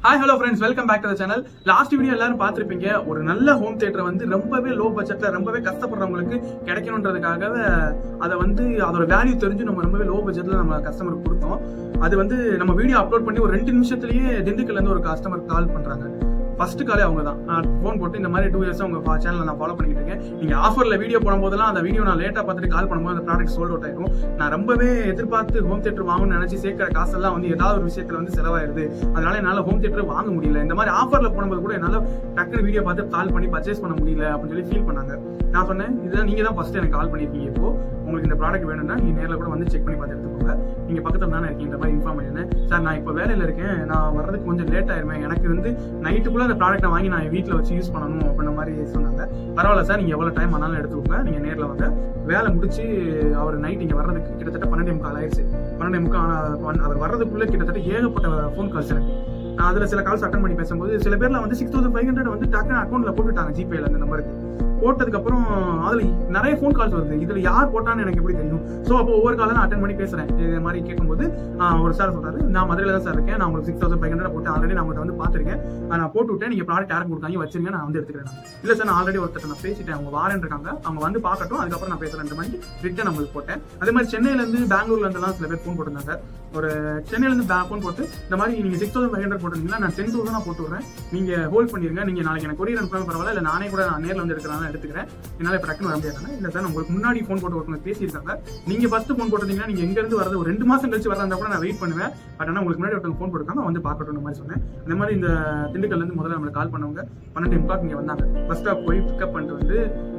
Hi hello friends, welcome back to the channel. Last video எல்லாரும் பார்த்துருப்பீங்க. ஒரு நல்ல ஹோம் தியேட்டர் வந்து ரொம்பவே லோ பட்ஜெட்ல ரொம்பவே கஷ்டப்படுறவங்களுக்கு கிடைக்கணுன்றதுக்காக அதை வந்து அதோட வேல்யூ தெரிஞ்சு நம்ம ரொம்பவே லோ பட்ஜெட்ல நம்ம கஸ்டமருக்கு கொடுத்தோம். அது வந்து நம்ம வீடியோ அப்லோட் பண்ணி ஒரு 2 நிமிஷத்துலயே திண்டுக்கல்ல இருந்து ஒரு கஸ்டமர் கால் பண்றாங்க. ஃபர்ஸ்ட் காலே அவங்க தான். நான் ஃபோன் போட்டு இந்த மாதிரி 2 இயர்ஸா உங்க சேனலை நான் ஃபாலோ பண்ணிட்டு இருக்கேன். நீங்க ஆஃபர்ல வீடியோ போடும்போதெல்லாம் அந்த வீடியோ நான் லேட்டா பார்த்துட்டு கால் பண்ணும்போது அந்த ப்ராடக்ட் சோல்ட் அவுட் ஆயிடும். நான் ரொம்பவே எதிர்பார்த்து ஹோம் தியேட்டர் வாங்கணும்னு நினைச்சு சேர்க்கிற காசெல்லாம் வந்து ஏதாவது ஒரு விஷயத்துல வந்து செலவாயிருது. அதனால என்னால ஹோம் தியேட்டர் வாங்க முடியல. இந்த மாதிரி ஆஃபர்ல போடும்போது கூட என்னால டக்குனு வீடியோ பார்த்து கால் பண்ணி பர்ச்சேஸ் பண்ண முடியல அப்படின்னு சொல்லி ஃபீல் பண்ணாங்க. நான் சொன்னேன், இதுதான் நீங்க தான் ஃபர்ஸ்ட் எனக்கு கால் பண்ணிருக்கீங்க. இப்போ உங்களுக்கு இந்த ப்ராடக்ட் வேணும்னா நீங்க நேரில் கூட வந்து செக் பண்ணி பார்த்து எடுத்துக்கோங்க. நீங்க பக்கத்துல தானே இருக்கீங்க, இந்த மாதிரி இன்ஃபார்ம் பண்ணிருந்தேன். சார், நான் இப்போ வேலையில இருக்கேன், நான் வர்றதுக்கு கொஞ்சம் லேட் ஆயிருமே, எனக்கு வந்து நைட்டுக்குள்ள அந்த ப்ராடக்ட்டை வாங்கி நான் வீட்டில் வச்சு யூஸ் பண்ணணும் அப்படின்ற மாதிரி சொன்னாங்க. பரவாயில்ல சார், நீங்க எவ்வளவு டைம் ஆனாலும் எடுத்துக்கோங்க, நீங்க நேரில் வாங்க. வேலை முடிச்சு அவர் நைட் இங்க வர்றதுக்கு கிட்டத்தட்ட 12:45 ஆயிடுச்சு. 12:45 அவர் வர்றதுக்குள்ள கிட்டத்தட்ட ஏகப்பட்ட ஃபோன் கால்ஸ் எனக்கு. நான் அதுல சில கால்ஸ் அட்டன் பண்ணி பேசும்போது சில பேர்ல வந்து 6500 வந்து டக்குனு அக்கௌண்ட்ல போட்டுட்டாங்க, ஜிபேல அந்த நம்பருக்கு. போட்டதுக்கு அப்புறம் அதுல நிறைய ஃபோன் கால்ஸ் வருது. இதுல யார் போட்டான்னு எனக்கு எப்படி தெரியும்? சோ அப்போ ஒவ்வொரு காலம் நான் அட்டன் பண்ணி பேசுறேன். இது மாதிரி கேட்கும்போது ஒரு சார் சொல்றாரு, நான் மதுரையில தான் சார் இருக்கேன், நான் உங்களுக்கு 6500 போட்டு ஆல்ரெடி நான் உங்கள்கிட்ட வந்து பாத்துருக்கேன், நான் போட்டு விட்டேன், நீங்க ப்ராடக்ட் யாரும் கொடுக்காங்க வச்சிருங்க, நான் வந்து எடுத்துக்கிறேன். இல்ல சார், நான் ஆல்ரெடி ஒருத்தர் நான் பேசிட்டேன், அவங்க வாரன் இருக்காங்க, அவங்க வந்து பாக்கட்டும், அதுக்கப்புறம் நான் பேசுறேன் மாதிரி ரிட்டன் நம்மளுக்கு போட்டேன். அதே மாதிரி சென்னையில இருந்து பெங்களூர்ல இருந்தெல்லாம் சில பேர் ஃபோன் போட்டிருந்தாங்க. ஒரு சென்னையில இருந்து ஃபோன் போட்டு இந்த மாதிரி நீங்க 6500 போட்டுருந்தீங்கன்னா நான் 10,000 போட்டு விடுறேன், நீங்க ஹோல்ட் பண்ணிருங்க, நீங்க நாளைக்கு எனக்கு கொரியர் அனுப்பினாலும் பரவாயில்ல, இல்ல நானே கூட நான் நேரில் வந்து எடுத்துக்கிறேன், என்னால இப்ப டக்குனு வர முடியாது. இல்ல சார், உங்களுக்கு முன்னாடி ஃபோன் போட்டு ஒருத்தவங்க பேசியிருக்காங்க, நீங்க ஃபர்ஸ்ட் ஃபோன் போட்டிருந்தீங்கன்னா நீங்க எங்க இருந்து வரது ஒரு 2 மாசம் கழிச்சு வரதா கூட நான் வெயிட் பண்ணுவேன், பட் ஆனா உங்களுக்கு முன்னாடி ஒருத்தவங்க ஃபோன் போட்டுருக்காங்க, வந்து பாக்கட்டும் மாதிரி சொன்னேன். அந்த மாதிரி இந்த திண்டுக்கல்ல இருந்து முதல்ல நம்மளுக்கு கால் பண்ணவங்க 12:45 இங்க வந்தாங்க. ஃபர்ஸ்ட் ஸ்டாப் போய் பிக்கப் பண்ணிட்டு வந்து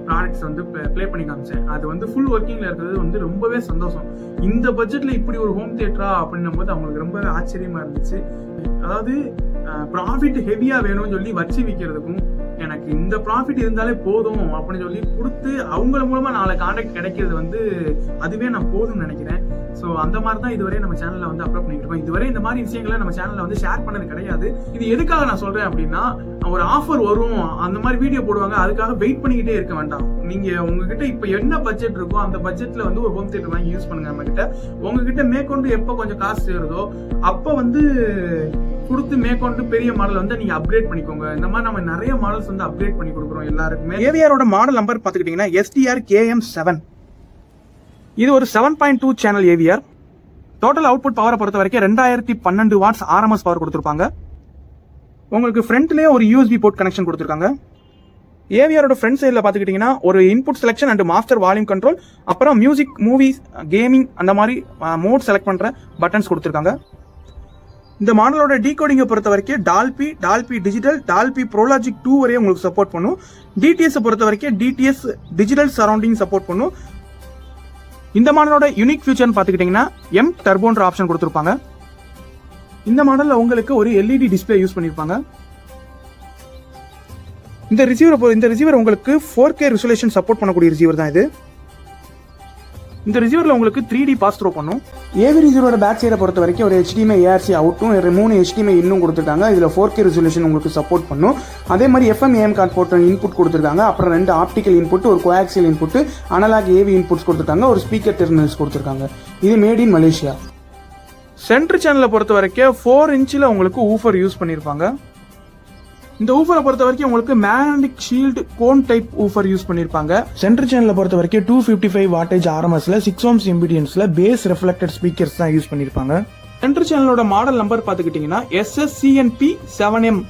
ப்ராடக்ட்ஸ் வந்து ப்ளே பண்ணி காமிச்சேன். அது வந்து ஃபுல் ஒர்க்கிங்ல இருக்கிறது வந்து ரொம்பவே சந்தோஷம். இந்த பட்ஜெட்ல இப்படி ஒரு ஹோம் தியேட்டரா அப்படின்னும் போது அவங்களுக்கு ரொம்பவே ஆச்சரியமா இருந்துச்சு. அதாவது ப்ராஃபிட் ஹெவியா வேணும்னு சொல்லி வச்சு விற்கிறதுக்கும் எனக்கு இந்த ப்ராஃபிட் இருந்தாலே போதும் அப்படின்னு சொல்லி கொடுத்து அவங்க மூலமா நாளை கான்டாக்ட் கிடைக்கிறது வந்து அதுவே நான் போதும்னு நினைக்கிறேன். ஸோ அந்த மாதிரி தான் இதுவரை நம்ம சேனல்ல வந்து அப்லோட் பண்ணிருக்கோம். இதுவரை இந்த மாதிரி விஷயங்களை நம்ம சேனல்ல வந்து ஷேர் பண்ணது கிடையாது. இது எதுக்காக நான் சொல்றேன் அப்படின்னா, ஒரு ஆஃபர் வரும், அந்த மாதிரி வீடியோ போடுவாங்க, அதுக்காக வெயிட் பண்ணிக்கிட்டே இருக்க வேண்டாம். நீங்க உங்ககிட்ட இப்ப என்ன பட்ஜெட் இருக்கோ அந்த பட்ஜெட்ல வந்து ஒரு ஹோம் தியேட்டர் வாங்கி யூஸ் பண்ணுங்க. நம்ம கிட்ட உங்ககிட்ட மேற்கொண்டு எப்ப கொஞ்சம் காசு சேருதோ அப்ப வந்து கொடுத்து மேற்கொண்டு பெரிய மாடல் வந்து நீங்க அப்கிரேட் பண்ணிக்கோங்க. இந்த மாதிரி நம்ம நிறைய மாடல்ஸ் வந்து அப்கிரேட் பண்ணி கொடுக்குறோம் எல்லாருக்குமே. ஏவிஆரோட மாடல் நம்பர் பாத்துக்கிட்டீங்கன்னா STR KM7. இது ஒரு 7.2 சேனல் ஏவிஆர். டோட்டல் அவுட்புட் பவரை பொறுத்த வரைக்கும் 2012 வாட்ஸ் RMS பவர் கொடுத்திருப்பாங்க. உங்களுக்கு ஃப்ரண்ட்லயே ஒரு USB போர்ட் கனெக்ஷன் கொடுத்திருக்காங்க. ஏவிஆரோட ஃப்ரண்ட் சைடில் பார்த்துக்கிட்டிங்கன்னா ஒரு input selection and master volume control, அப்புறம் மியூசிக், மூவிஸ், கேமிங் அந்த மாதிரி மோட் செலக்ட் பண்ற பட்டன்ஸ் கொடுத்திருக்காங்க. இந்த மாடலோட டீகோடிங்கை பொறுத்த வரைக்கும் டால்பி டிஜிட்டல், டால்பி ப்ரோலாஜிக் 2 வரையும் உங்களுக்கு சப்போர்ட் பண்ணும். DTS பொறுத்த வரைக்கும் DTS டிஜிட்டல் சரௌண்டிங் சப்போர்ட் பண்ணும். இந்த மாடலோட யூனிக் ஃபியூச்சர்னு பார்த்துக்கிட்டிங்கன்னா M டர்போன்ற ஆப்ஷன் கொடுத்துருப்பாங்க. இந்த மாடல்ல உங்களுக்கு ஒரு LED டிஸ்பிளே யூஸ் பண்ணிருப்பாங்க. இந்த ரிசீவர் உங்களுக்கு 4K ரெசல்யூஷன் சப்போர்ட் பண்ணக்கூடிய ரிசீவர் தான் இது. இந்த ரிசீவர்ல உங்களுக்கு 3D பாஸ் த்ரோ பண்ணும். ஏவி ரிசீவரோட பேக் சைடை பொறுத்த வரைக்கும் ஒரு HDMI ARC அவுட்டும் 3 HDMI இன்னும் கொடுத்துருக்காங்க. இதுல 4K ரெசல்யூஷன் உங்களுக்கு சப்போர்ட் பண்ணும். அதே மாதிரி FM AM card port input கொடுத்துருக்காங்க. அப்புறம் 2 ஆப்டிக்கல் இன்புட், ஒரு coaxial input, analog AV inputs கொடுத்துருக்காங்க. ஒரு ஸ்பீக்கர் டெர்மினல்ஸ் கொடுத்துருக்காங்க. இது மேட் இன் மலேசியா. சென்டர் சேனலை பொறுத்த வரைக்கும் 4 இன்ச்சில் உங்களுக்கு ஊஃபர் யூஸ் பண்ணியிருப்பாங்க. இந்த ஊஃபரை பொறுத்த வரைக்கும் உங்களுக்கு magnetic shield cone type woofer use பண்ணிருப்பாங்க. சென்டர் சேனலை பொறுத்த வரைக்கும் 255 வாட்டேஜ் RMSல 6 ohms இம்பிடியன்ஸ்ல பேஸ் ரிஃப்ளெக்டட் ஸ்பீக்கர்ஸ் தான் யூஸ் பண்ணிருப்பாங்க. சென்டர் சேனலோட மாடல் நம்பர் பாத்துக்கிட்டீங்கன்னா SSCNP 7M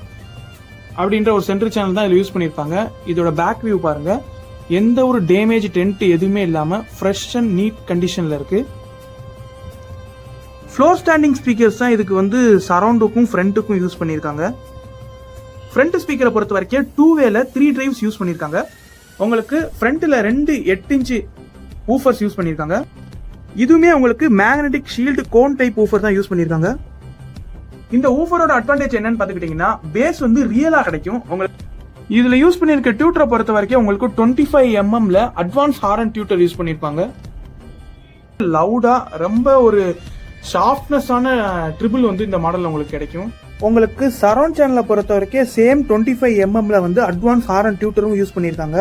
அப்படின்ற ஒரு சென்டர் சேனல் தான் இதுல யூஸ் பண்ணிருப்பாங்க. இதோட பேக் வியூ பாருங்க, எந்த ஒரு டேமேஜ் டென்ட் எதுவுமே இல்லாம ஃப்ரெஷ் அண்ட் நீட் கண்டிஷன்ல இருக்கு. ஃப்ளோர் ஸ்டாண்டிங் ஸ்பீக்கர்ஸ் தான் இதுக்கு வந்து சரௌண்டுக்கும் ஃப்ரண்ட்டுக்கும் யூஸ் பண்ணிருக்காங்க. ஃப்ரண்ட் ஸ்பீக்கரை பொறுத்த வரைக்கும் 2-வேல 3 டிரைவ்ஸ் யூஸ் பண்ணிருக்காங்க. உங்களுக்கு ஃப்ரண்ட்ல 2 8 இன்ச் ஊஃபர்ஸ் யூஸ் பண்ணிருக்காங்க. இதுவுமே உங்களுக்கு magnetic shield cone type woofer தான் யூஸ் பண்ணிருக்காங்க. இந்த ஊஃபரோட அட்வான்டேஜ் என்னன்னு பாத்துக்கிட்டீங்கன்னா, பேஸ் வந்து ரியலா கிடைக்கும். உங்களுக்கு இதுல யூஸ் பண்ணிருக்க டியூட்டரை பொறுத்த வரைக்கும் உங்களுக்கு 25 mmல அட்வான்ஸ் ஹாரன் டியூட்டர் யூஸ் பண்ணிருப்பாங்க. லவுடா ரொம்ப ஒரு ஷார்ப்னஸான ட்ரிபிள் வந்து இந்த மாடல் உங்களுக்கு கிடைக்கும். உங்களுக்கு சரௌண்ட் சேனலை பொறுத்த வரைக்கும் சேம் 25 mmல வந்து அட்வான்ஸ் ஹாரன் டியூட்டரும் யூஸ் பண்ணியிருக்காங்க.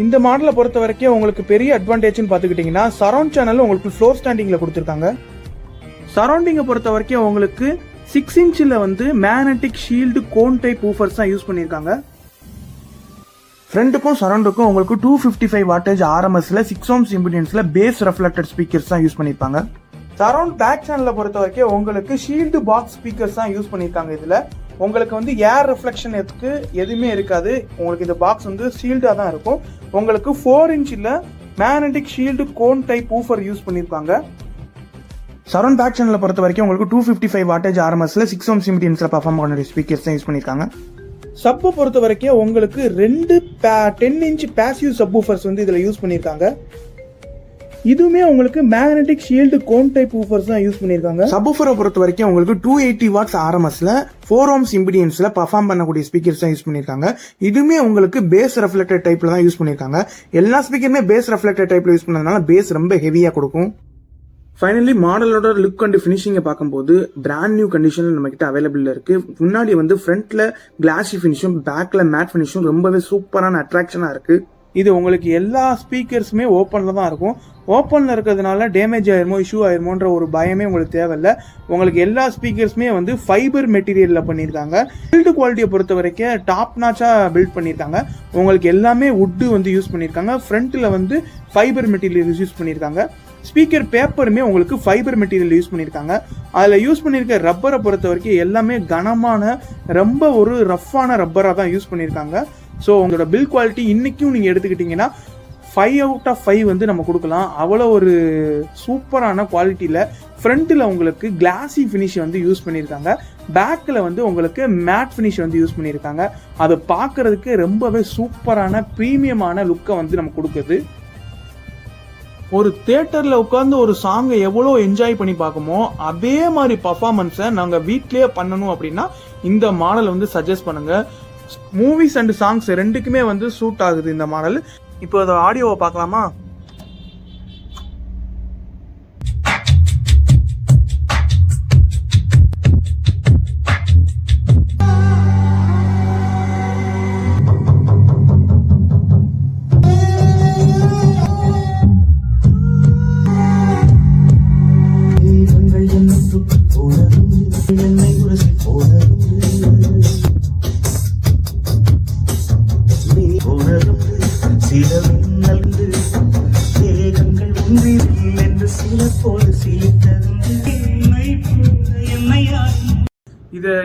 இந்த மாடலை பொறுத்த வரைக்கும் உங்களுக்கு பெரிய அட்வான்டேஜ்னு பார்த்துக்கிட்டிங்கன்னா, சரௌண்ட் சேனல் உங்களுக்கு ஃப்ளோர் ஸ்டாண்டிங்ல கொடுத்துருக்காங்க. சரௌண்டிங்கை பொறுத்த வரைக்கும் உங்களுக்கு 6 இன்ச்சில் வந்து magnetic shield cone type woofers தான் யூஸ் பண்ணியிருக்காங்க. ஃப்ரண்ட்டுக்கும் சரௌண்டுக்கும் உங்களுக்கு 255 வாட்டேஜ் ஆர்எம்எஸ்ல 6 ohms இம்பிடன்ஸ்ல பேஸ் ரெஃப்ளெக்டட் ஸ்பீக்கர்ஸ் தான் யூஸ் பண்ணியிருப்பாங்க. சரௌண்ட் பேக் சேனலை பொறுத்த வரைக்கும் உங்களுக்கு ஷீல்டு பாக்ஸ் ஸ்பீக்கர்ஸ் தான் யூஸ் பண்ணியிருக்காங்க. இதில் உங்களுக்கு வந்து ஏர் ரிஃப்ளெக்ஷன் எதுவுமே இருக்காது. உங்களுக்கு இந்த பாக்ஸ் வந்து ஷீல்டாக தான் இருக்கும். உங்களுக்கு 4 இன்ச்சில் magnetic shield cone type woofer use பண்ணியிருக்காங்க. சரௌண்ட் பேக் சேனலை பொறுத்த வரைக்கும் உங்களுக்கு 255 வாட்டேஜ் ஆர்எம்எஸ்ல 6 ohms இம்பிடன்ஸ்ல பர்ஃபார்ம் பண்ண ஸ்பீக்கர்ஸ் தான் யூஸ் பண்ணியிருக்காங்க. சப்பை பொறுத்த வரைக்கும் உங்களுக்கு 2 10 இன்ச் பேசிவ் சப் ஊஃபர்ஸ் வந்து இதில் யூஸ் பண்ணியிருக்காங்க. இதுவுமே உங்களுக்கு magnetic shield cone type woofers தான் யூஸ் பண்ணியிருக்காங்க. சப்வூஃபரை பொறுத்த வரைக்கும் உங்களுக்கு 280 வாட்ஸ் ஆர்எம்எஸ்ல 4 ohms இம்பிடன்ஸ்ல பர்ஃபார்ம் பண்ணக்கூடிய ஸ்பீக்கர்ஸ் தான் யூஸ் பண்ணியிருக்காங்க. இதுவுமே உங்களுக்கு பேஸ் ரெஃப்ளெக்டட் டைப்ல தான் யூஸ் பண்ணியிருக்காங்க. எல்லா ஸ்பீக்கருமே பேஸ் ரெஃப்ளெக்டட் டைப்ல யூஸ் பண்ணதுனால பேஸ் ரொம்ப ஹெவியா கொடுக்கும். ஃபைனலி மாடலோட லுக் அண்ட் ஃபினிஷிங்கை பார்க்கும்போது பிராண்ட் நியூ கண்டிஷனில் நம்ம கிட்ட அவைலபிள் இருக்கு. முன்னாடி வந்து ஃப்ரண்ட்ல கிளாசி ஃபினிஷும் பேக்ல மேட் ஃபினிஷும் ரொம்பவே சூப்பரான அட்ராக்ஷனா இருக்கு. இது உங்களுக்கு எல்லா ஸ்பீக்கர்ஸுமே ஓப்பன்ல தான் இருக்கும். ஓப்பன்ல இருக்கிறதுனால டேமேஜ் ஆயிருமோ இஷ்யூ ஆயிருமோன்ற ஒரு பயமே உங்களுக்கு தேவையில்லை. உங்களுக்கு எல்லா ஸ்பீக்கர்ஸுமே வந்து ஃபைபர் மெட்டீரியல்ல பண்ணியிருக்காங்க. பில்டு குவாலிட்டியை பொறுத்த வரைக்கும் டாப் நாச்சா பில்ட் பண்ணியிருக்காங்க. உங்களுக்கு எல்லாமே வுட்டு வந்து யூஸ் பண்ணியிருக்காங்க. ஃப்ரண்ட்ல வந்து ஃபைபர் மெட்டீரியல் யூஸ் பண்ணியிருக்காங்க. ஸ்பீக்கர் பேப்பருமே உங்களுக்கு ஃபைபர் மெட்டீரியல் யூஸ் பண்ணியிருக்காங்க. அதில் யூஸ் பண்ணியிருக்க ரப்பரை பொறுத்த வரைக்கும் எல்லாமே கனமான ரொம்ப ஒரு ரஃப்பான ரப்பராக தான் யூஸ் பண்ணியிருக்காங்க. ஸோ உங்களோட பில் குவாலிட்டி இன்னைக்கும் நீங்கள் எடுத்துக்கிட்டிங்கன்னா 5 out of 5 வந்து நம்ம கொடுக்கலாம். அவ்வளோ ஒரு சூப்பரான குவாலிட்டியில் ஃப்ரண்ட்டில் உங்களுக்கு கிளாசி ஃபினிஷ் வந்து யூஸ் பண்ணியிருக்காங்க. பேக்கில் வந்து உங்களுக்கு மேட் ஃபினிஷ் வந்து யூஸ் பண்ணியிருக்காங்க. அதை பார்க்கறதுக்கு ரொம்பவே சூப்பரான ப்ரீமியமான லுக்கை வந்து நம்ம கொடுக்குது. ஒரு தியேட்டரில் உட்காந்து ஒரு சாங்கை எவ்வளோ என்ஜாய் பண்ணி பார்க்குமோ அதே மாதிரி பர்ஃபார்மன்ஸை நாங்கள் வீட்லேயே பண்ணணும் அப்படின்னா இந்த மாடல் வந்து சஜஸ்ட் பண்ணுங்க. மூவிஸ் அண்ட் சாங்ஸ் ரெண்டுக்குமே வந்து சூட் ஆகுது இந்த மாடல். இப்போ அதை ஆடியோவை பார்க்கலாமா?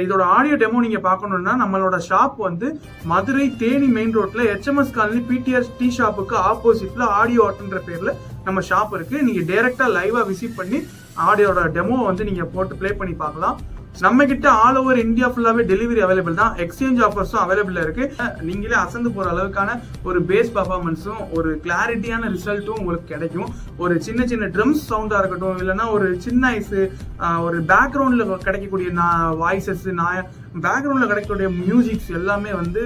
இதோட ஆடியோ டெமோ நீங்க பார்க்கணும்னா நம்மளோட ஷாப் வந்து மதுரை தேனி மெயின் ரோட்ல HMS காலனி PTR டீ ஷாப்புக்கு ஆப்போசிட்ல ஆடியோ ஆர்ட்ன்ற பேர்ல நம்ம ஷாப் இருக்கு. நீங்க டைரக்டா லைவா விசிட் பண்ணி ஆடியோட டெமோ வந்து நீங்க போட்டு ப்ளே பண்ணி பார்க்கலாம். நம்ம கிட்ட ஆல் ஓவர் இந்தியா ஃபுல்லாவே டெலிவரி அவைலபிள் தான். எக்ஸ்சேஞ்ச் ஆஃபர்ஸும் அவைலபிள் இருக்கு. நீங்களே அசந்து போற அளவுக்கான ஒரு பேஸ் பர்ஃபார்மன்ஸும் ஒரு கிளாரிட்டியான ரிசல்ட்டும் உங்களுக்கு கிடைக்கும். ஒரு சின்ன சின்ன ட்ரம்ஸ் சவுண்டா இருக்கட்டும், இல்லைன்னா ஒரு சின்ன ஐஸ், ஒரு பேக்ரவுண்ட்ல கிடைக்கக்கூடிய வாய்ஸஸ், பேக்ரவுண்ட்ல கிடைக்கக்கூடிய மியூசிக்ஸ் எல்லாமே வந்து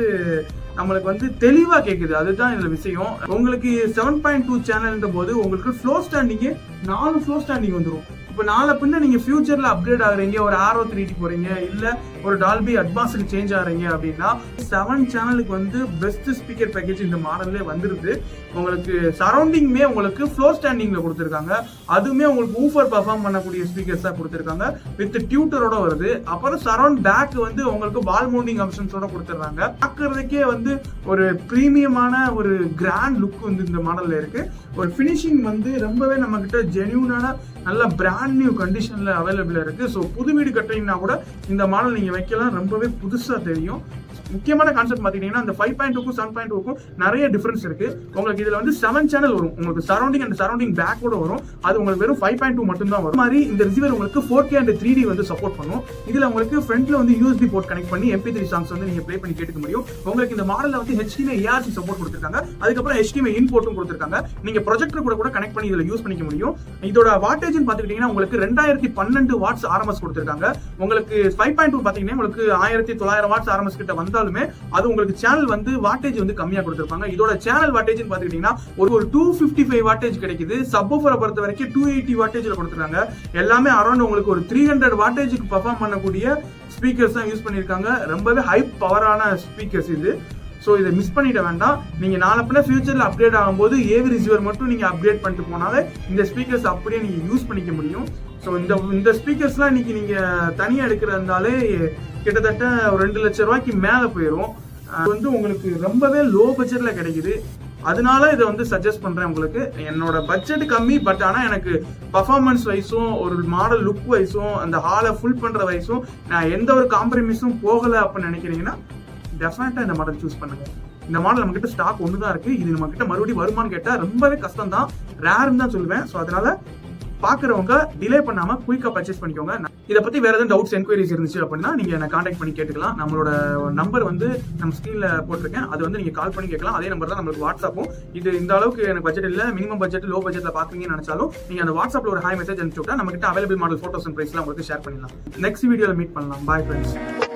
நம்மளுக்கு வந்து தெளிவா கேக்குது. அதுதான் இந்த விஷயம். உங்களுக்கு 7.2 சேனல்ன்ற போது உங்களுக்கு ஃப்ளோ ஸ்டாண்டிங் 4 ஃப்ளோ ஸ்டாண்டிங் வந்துடும். இப்போ நாளை பின்ன நீங்க ஃபியூச்சர்ல அப்கிரேட் ஆகுறீங்க, ஒரு ஆரோ 3D போறீங்க, இல்ல ஒரு டால்பி அட்வான்ஸ்க்கு சேஞ்ச் ஆகுறீங்க அப்படின்னா 7 சேனலுக்கு வந்து பெஸ்ட் ஸ்பீக்கர் பேக்கேஜ் இந்த மாடல்லே வந்துருது. உங்களுக்கு சரௌண்டிங்குமே உங்களுக்கு ஃப்ளோர் ஸ்டாண்டிங்ல கொடுத்துருக்காங்க. அதுவுமே உங்களுக்கு ஊஃபர் பர்ஃபார்ம் பண்ணக்கூடிய ஸ்பீக்கர்ஸ் தான் கொடுத்துருக்காங்க. வித் டியூட்டரோட வருது. அப்புறம் சரௌண்ட் பேக் வந்து உங்களுக்கு வால் மவுண்டிங் ஆப்ஷன்ஸோட கொடுத்துருக்காங்க. பார்க்கறதுக்கே வந்து ஒரு பிரீமியமான ஒரு கிராண்ட் லுக் வந்து இந்த மாடல்ல இருக்கு. ஒரு ஃபினிஷிங் வந்து ரொம்பவே நம்ம கிட்ட ஜென்யூனான நல்ல பிராண்ட் நியூ கண்டிஷன்ல அவைலபிளா இருக்கு. ஸோ புது வீடு கட்டுறீங்கன்னா கூட இந்த மாடல் நீங்க வைக்கலாம், ரொம்பவே புதுசா தெரியும். முக்கியமான கான்செப்ட் பாத்தீங்கன்னா இந்த 5.2க்கும் 7.2க்கும் நிறைய டிஃபரன்ஸ் இருக்கு. உங்களுக்கு இதுல வந்து 7 சேனல் வரும். உங்களுக்கு சரௌண்டிங் அண்ட் சரௌண்டிங் பேக் கூட வரும். அது உங்களுக்கு வெறும் 5.2 மட்டும் தான் வரும். மாதிரி இந்த ரிசீவர் உங்களுக்கு 4K and 3D வந்து சப்போர்ட் பண்ணும். இதுல உங்களுக்கு ஃப்ரண்ட்ல வந்து USB போர்ட் கனெக்ட் பண்ணி MP3 சாங்ஸ் வந்து நீங்க ப்ளே பண்ணி கேட்டுக்க முடியும். உங்களுக்கு இந்த மாடல்ல வந்து HDMI ARC சப்போர்ட் கொடுத்திருக்காங்க. அதுக்கப்புறம் HDMI இன்போர்ட்டும் கொடுத்திருக்காங்க. நீங்க ப்ரொஜெக்டர் கூட கனெக்ட் பண்ணி இதுல யூஸ் பண்ணிக்க முடியும். இதோட வாட்டேஜ் பாத்துக்கிட்டீங்கன்னா உங்களுக்கு 2012 வாட்ஸ் RMS கொடுத்திருக்காங்க. உங்களுக்கு 5.2 பாத்தீங்கன்னா உங்களுக்கு 1900 வாட்ஸ் RMS கிட்ட வந்தாலுமே அது உங்களுக்கு சேனல் வந்து வாட்டேஜ் வந்து கம்மியா கொடுத்திருப்பாங்க. இதோட சேனல் வாட்டேஜ் பாத்துக்கிட்டீங்கன்னா ஒரு 255 வாட்டேஜ் கிடைக்குது. சப்வூஃபரை பொறுத்த வரைக்கும் 280 வாட்டேஜ்ல கொடுத்திருக்காங்க. எல்லாமே அரௌண்ட் உங்களுக்கு ஒரு 300 வாட்டேஜுக்கு பெர்ஃபார்ம் பண்ணக்கூடிய ஸ்பீக்கர்ஸ் தான் யூஸ் பண்ணிருக்காங்க. ரொம்பவே ஹை பவரான ஸ்பீக்கர்ஸ் இது. ஸோ இதை மிஸ் பண்ணிட வேண்டாம். நீங்க நாளை பின்ன ஃபியூச்சர்ல அப்கிரேட் ஆகும்போது ஏவி ரிசீவர் மட்டும் நீங்க அப்கிரேட் பண்ணிட்டு போனாலே இந்த ஸ்பீக்கர்ஸ் அப்படியே நீங்க யூஸ் பண்ணிக்க முடியும். ஸோ இந்த ஸ்பீக்கர்ஸ்லாம் இன்னைக்கு நீங்க தனியா எடுக்கிறதாலே கிட்டத்தட்ட ஒரு 2 லட்சம் ரூபாய்க்கு மேல போயிடும். அது வந்து உங்களுக்கு ரொம்பவே லோ பட்ஜெட்ல கிடைக்குது. அதனால இதை வந்து சஜஸ்ட் பண்றேன் உங்களுக்கு. என்னோட பட்ஜெட் கம்மி, பட் ஆனா எனக்கு பர்ஃபார்மன்ஸ் வைஸும் ஒரு மாடல் லுக் வைஸும் அந்த ஹாலை ஃபுல் பண்ற வைஸும் நான் எந்த ஒரு காம்ப்ரமைஸும் போகல அப்படின்னு நினைக்கிறீங்கன்னா டெஃபினட்டா இந்த மாடல் சூஸ் பண்ணுங்க. இந்த மாடல் நம்ம கிட்ட ஸ்டாக் ஒன்று தான் இருக்கு. இது நம்ம கிட்ட மறுபடியும் வருமானு கேட்டா ரொம்பவே கஷ்டம் தான், ரேர்னு தான் சொல்லுவேன். ஸோ அதனால பாக்குறவங்க டிலே பண்ணாம குயிக்கா பர்ச்சேஸ் பண்ணிக்கோங்க. இதை பத்தி வேற ஏதாவது டவுட்ஸ் என்கொயரிஸ் இருந்துச்சு அப்படின்னா நீங்க என்ன கான்டாக்ட் பண்ணி கேட்டுக்கலாம். நம்மளோட நம்பர் வந்து நம்ம ஸ்கிரீன்ல போட்டிருக்கேன், அது வந்து நீங்க கால் பண்ணி கேட்கலாம். அதே நம்பர் தான் நம்மளுக்கு வாட்ஸ்அப்பும். இது இந்த அளவுக்கு எனக்கு பட்ஜெட் இல்ல, மினிமம் பட்ஜெட் லோ பட்ஜெட்ல பாக்குறீங்கன்னு நினைச்சாலும் நீங்க அந்த வாட்ஸ்அப்ல ஒரு ஹாய் மெசேஜ் அனுப்பிச்சு விட்டா நம்ம கிட்ட அவைலபிள் மாடல் போட்டோஸ் அண்ட் பிரைஸ்லாம் உங்களுக்கு ஷேர் பண்ணிடலாம். நெக்ஸ்ட் வீடியோல மீட் பண்ணலாம். Bye friends.